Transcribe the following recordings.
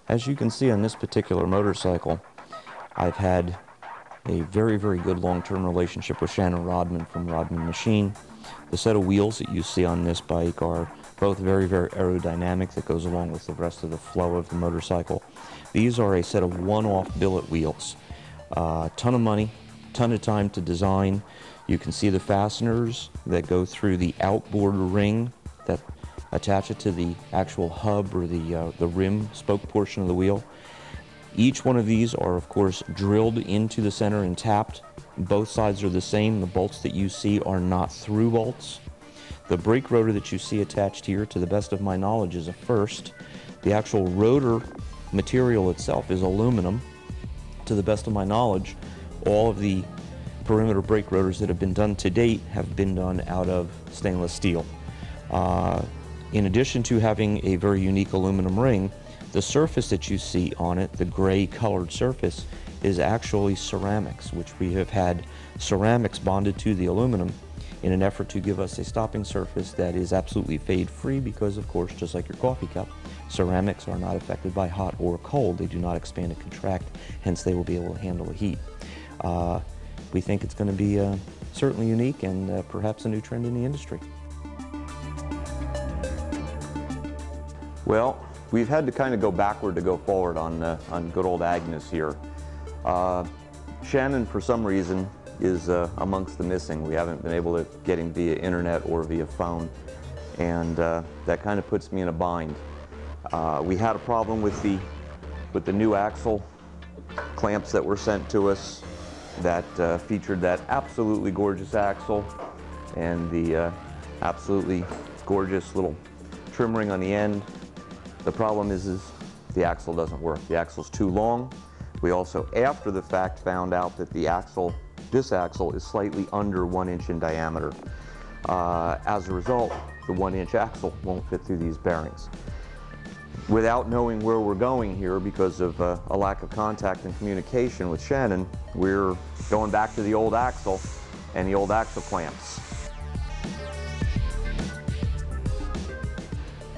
As you can see on this particular motorcycle, I've had a very, very good long-term relationship with Shannon Rodman from Rodman Machine. The set of wheels that you see on this bike are both very, very aerodynamic. That goes along with the rest of the flow of the motorcycle. These are a set of one-off billet wheels. Ton of money, ton of time to design. You can see the fasteners that go through the outboard ring that attach it to the actual hub or the rim spoke portion of the wheel. Each one of these are, of course, drilled into the center and tapped. Both sides are the same. The bolts that you see are not through bolts. The brake rotor that you see attached here, to the best of my knowledge, is a first. The actual rotor material itself is aluminum. To the best of my knowledge, all of the perimeter brake rotors that have been done to date have been done out of stainless steel. In addition to having a very unique aluminum ring, the surface that you see on it, the gray colored surface, is actually ceramics, which we have had ceramics bonded to the aluminum in an effort to give us a stopping surface that is absolutely fade free because, of course, just like your coffee cup, ceramics are not affected by hot or cold. They do not expand and contract, hence they will be able to handle the heat. We think it's going to be certainly unique and perhaps a new trend in the industry. Well, we've had to kind of go backward to go forward on good old Agnes here. Shannon, for some reason, is amongst the missing. We haven't been able to get him via internet or via phone, and that kind of puts me in a bind. We had a problem with the new axle clamps that were sent to us that featured that absolutely gorgeous axle and the absolutely gorgeous little trim ring on the end. The problem is the axle doesn't work. The axle's too long. We also, after the fact, found out that this axle is slightly under 1 inch in diameter. As a result, the 1 inch axle won't fit through these bearings. Without knowing where we're going here because of a lack of contact and communication with Shannon, we're going back to the old axle and the old axle clamps.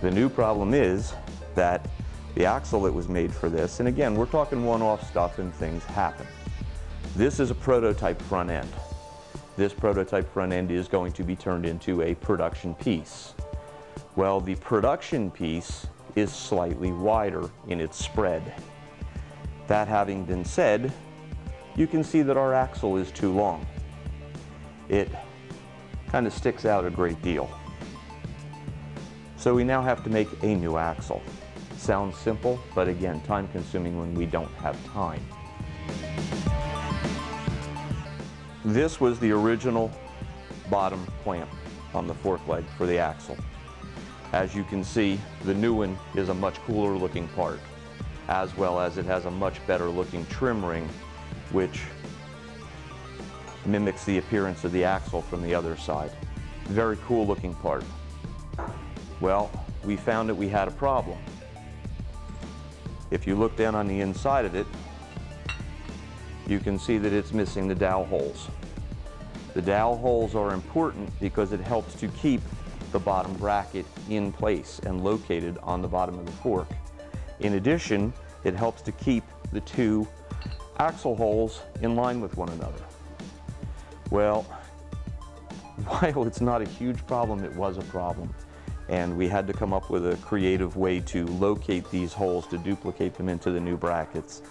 The new problem is that the axle that was made for this, and again, we're talking one-off stuff and things happen. This is a prototype front end. This prototype front end is going to be turned into a production piece. Well, the production piece is slightly wider in its spread. That having been said, you can see that our axle is too long. It kind of sticks out a great deal. So we now have to make a new axle. Sounds simple, but again, time consuming when we don't have time. This was the original bottom clamp on the fork leg for the axle. As you can see, the new one is a much cooler looking part, as well as it has a much better looking trim ring, which mimics the appearance of the axle from the other side. Very cool looking part. Well, we found that we had a problem. If you look down on the inside of it, you can see that it's missing the dowel holes. The dowel holes are important because it helps to keep the bottom bracket in place and located on the bottom of the fork. In addition, it helps to keep the two axle holes in line with one another. Well, while it's not a huge problem, it was a problem. And we had to come up with a creative way to locate these holes to duplicate them into the new brackets.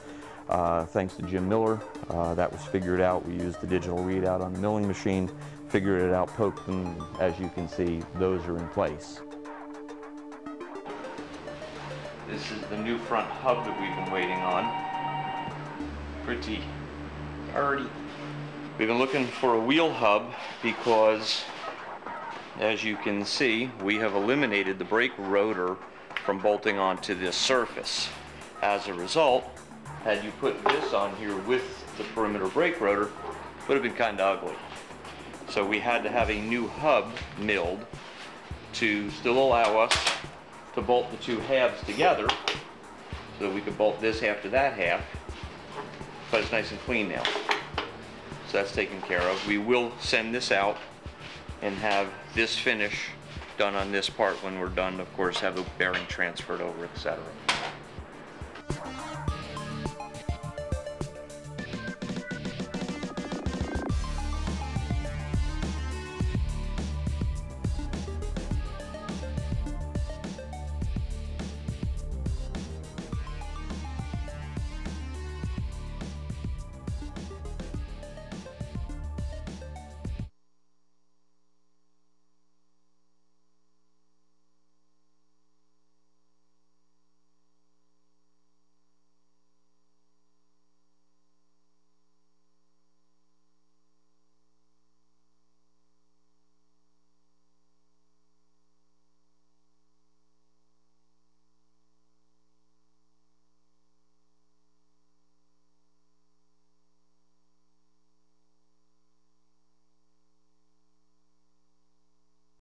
Thanks to Jim Miller, that was figured out. We used the digital readout on the milling machine, figured it out, poked them. As you can see, those are in place. This is the new front hub that we've been waiting on. Pretty dirty. We've been looking for a wheel hub because, as you can see, we have eliminated the brake rotor from bolting onto this surface. As a result, had you put this on here with the perimeter brake rotor, it would have been kind of ugly. So we had to have a new hub milled to still allow us to bolt the two halves together so that we could bolt this half to that half, but it's nice and clean now. So that's taken care of. We will send this out and have this finish done on this part when we're done. Of course, have the bearing transferred over, etc.